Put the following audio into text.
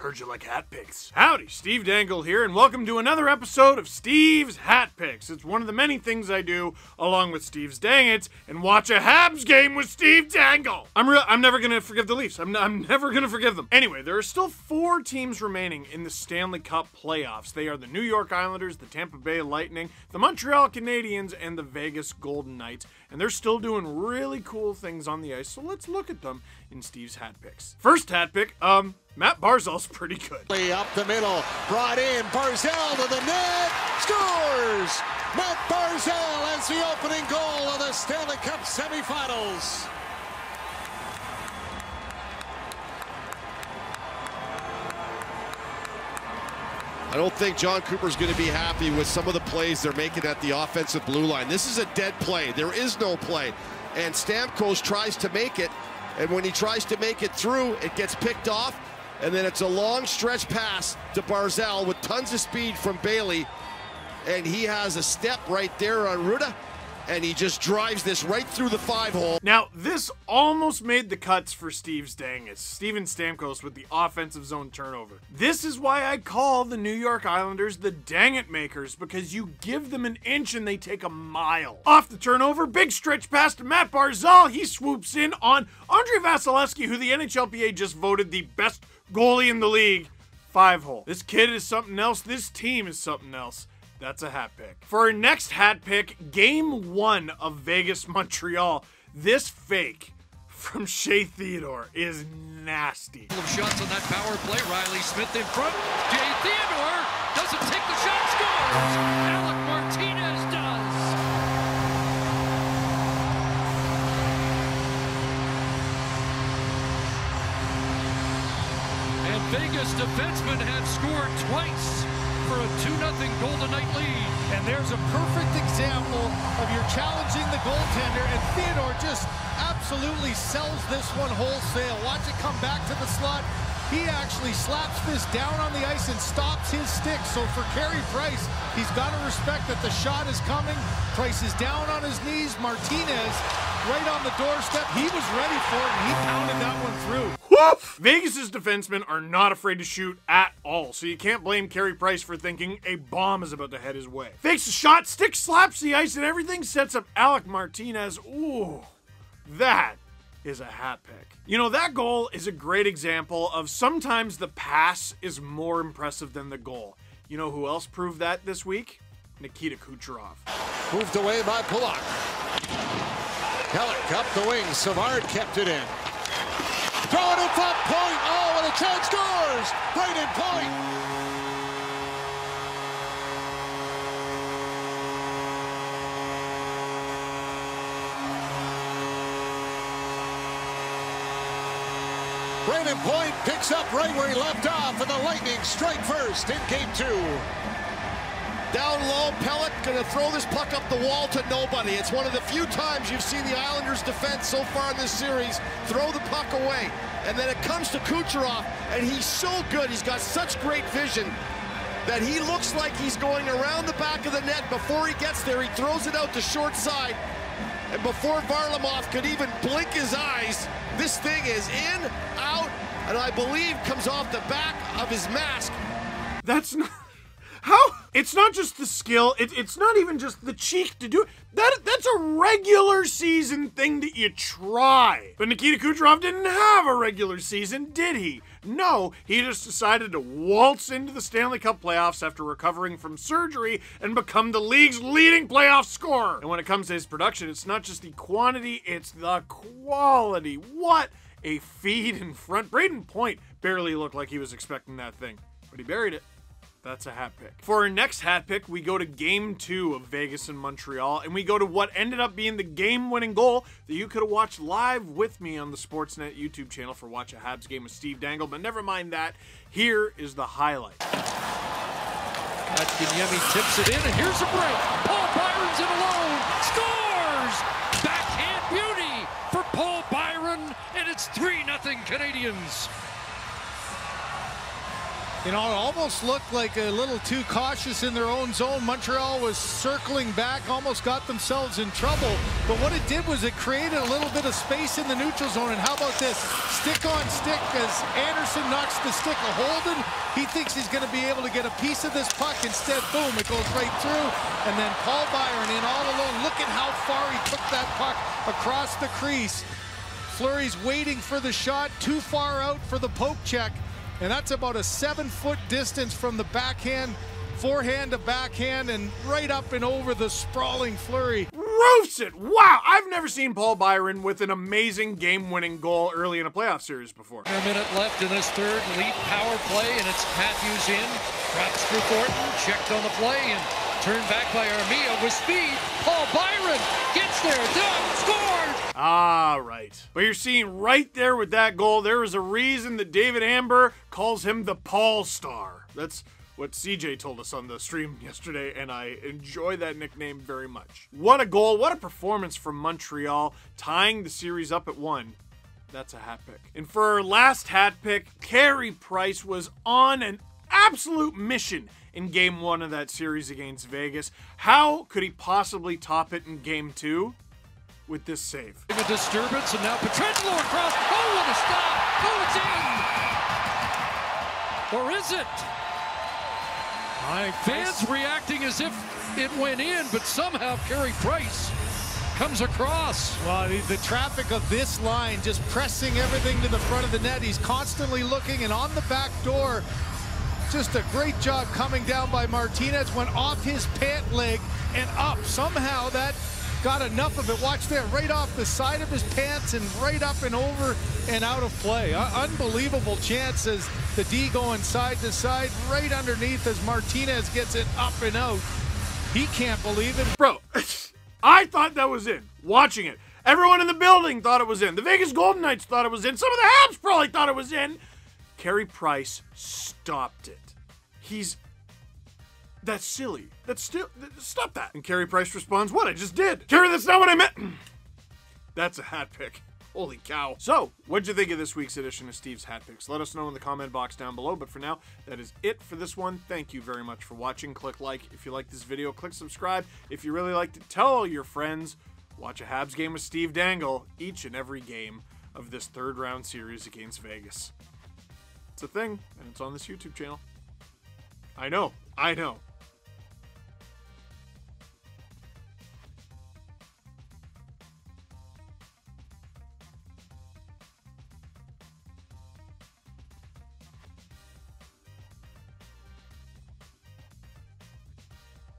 Heard you like hat picks. Howdy, Steve Dangle here, and welcome to another episode of Steve's Hat Picks. It's one of the many things I do, along with Steve's Dang It, and watch a Habs game with Steve Dangle. I'm never gonna forgive the Leafs. I'm never gonna forgive them. Anyway, there are still 4 teams remaining in the Stanley Cup playoffs. They are the New York Islanders, the Tampa Bay Lightning, the Montreal Canadiens, and the Vegas Golden Knights. And they're still doing really cool things on the ice, so let's look at them in Steve's Hat Picks. First hat pick, Matt Barzal's pretty good. Up the middle, brought in, Barzal to the net, scores! Matt Barzal as the opening goal of the Stanley Cup semifinals. I don't think John Cooper's going to be happy with some of the plays they're making at the offensive blue line. This is a dead play. There is no play. And Stamkos tries to make it, and when he tries to make it through, it gets picked off, and then it's a long stretch pass to Barzal with tons of speed from Bailey, and he has a step right there on Ruda, and he just drives this right through the 5-hole. Now, this almost made the cuts for Steve's Dang It. Steven Stamkos with the offensive zone turnover. This is why I call the New York Islanders the Dang It makers, because you give them an inch and they take a mile. Off the turnover, big stretch pass to Matt Barzal. He swoops in on Andrei Vasilevsky, who the NHLPA just voted the best goalie in the league. 5-hole. This kid is something else. This team is something else. That's a hat pick. For our next hat pick, Game 1 of Vegas-Montreal. This fake from Shea Theodore is nasty. Shots on that power play. Riley Smith in front. Shea Theodore doesn't take the shot, scores! Alec Martinez does. And Vegas defensemen have scored twice for a 2-0 Golden Knight lead. And there's a perfect example of you're challenging the goaltender, and Theodore just absolutely sells this one wholesale. Watch it come back to the slot. He actually slaps this down on the ice and stops his stick. So for Carey Price, he's got to respect that the shot is coming. Price is down on his knees. Martinez right on the doorstep. He was ready for it, and he pounded that one through. Woof! Vegas's defensemen are not afraid to shoot at all, so you can't blame Carey Price for thinking a bomb is about to head his way. Fakes a shot, stick slaps the ice, and everything sets up Alec Martinez. Ooh, that is a hat pick. You know, that goal is a great example of sometimes the pass is more impressive than the goal. You know who else proved that this week? Nikita Kucherov. Moved away by Pulock. Kellick up the wing. Savard kept it in. Throw it in front, point. Oh, and a chance, scores! Right in point. Brayden Point picks up right where he left off, and the Lightning strike first in Game 2. Down low, Pellet gonna throw this puck up the wall to nobody. It's one of the few times you've seen the Islanders defense so far in this series throw the puck away. And then it comes to Kucherov, and he's so good. He's got such great vision that he looks like he's going around the back of the net. Before he gets there, he throws it out the short side. And before Varlamov could even blink his eyes, this thing is in, out, and I believe comes off the back of his mask. That's not... How? It's not just the skill, it's not even just the cheek to do it. That's a regular season thing that you try. But Nikita Kucherov didn't have a regular season, did he? No, he just decided to waltz into the Stanley Cup playoffs after recovering from surgery and become the league's leading playoff scorer. And when it comes to his production, it's not just the quantity, it's the quality. What a feed in front. Brayden Point barely looked like he was expecting that thing, but he buried it. That's a hat pick. For our next hat pick, we go to Game 2 of Vegas and Montreal, and we go to what ended up being the game-winning goal that you could have watched live with me on the Sportsnet YouTube channel for Watch a Habs Game with Steve Dangle, but never mind that. Here is the highlight. Kotkaniemi tips it in, and here's a break. Paul Byron's in alone. Scores! Backhand beauty for Paul Byron, and it's 3-0 Canadians. You know, it almost looked like a little too cautious in their own zone. Montreal was circling back, almost got themselves in trouble. But what it did was it created a little bit of space in the neutral zone. And how about this? Stick on stick as Anderson knocks the stick of Holden. He thinks he's going to be able to get a piece of this puck. Instead, boom, it goes right through. And then Paul Byron in all alone. Look at how far he took that puck across the crease. Fleury's waiting for the shot, too far out for the poke check. And that's about a 7-foot distance from the backhand, forehand to backhand, and right up and over the sprawling Fleury. Roofs it! Wow, I've never seen Paul Byron with an amazing game-winning goal early in a playoff series before. A minute left in this third lead power play, and it's Matthews in. Drops for Thornton, checked on the play, and turned back by Armia with speed. Paul Byron gets there, done, scored! Ah, right. But you're seeing right there with that goal, there is a reason that David Amber calls him the Paul Star. That's what CJ told us on the stream yesterday, and I enjoy that nickname very much. What a goal, what a performance from Montreal, tying the series up at 1. That's a hat pick. And for our last hat pick, Carey Price was on an absolute mission in Game 1 of that series against Vegas. How could he possibly top it in Game 2? With this save. A disturbance, and now Pietrangelo across. Oh, what a stop! Oh, it's in! Or is it? Fans reacting as if it went in, but somehow Carey Price comes across. Well, the traffic of this line just pressing everything to the front of the net. He's constantly looking, and on the back door, just a great job coming down by Martinez. Went off his pant leg and up. Somehow that got enough of it. Watch there, right off the side of his pants and right up and over and out of play. Unbelievable chance as the D going side to side, right underneath as Martinez gets it up and out. He can't believe it. Bro, I thought that was in. Watching it. Everyone in the building thought it was in. The Vegas Golden Knights thought it was in. Some of the Habs probably thought it was in. Carey Price stopped it. That's silly. Stop that. And Carey Price responds, what? I just did. Carey, that's not what I meant. That's a hat pick. Holy cow. So, what'd you think of this week's edition of Steve's Hat Picks? Let us know in the comment box down below. But for now, that is it for this one. Thank you very much for watching. Click like if you like this video. Click subscribe if you really liked it. Tell all your friends. Watch a Habs game with Steve Dangle each and every game of this third round series against Vegas. It's a thing, and it's on this YouTube channel. I know.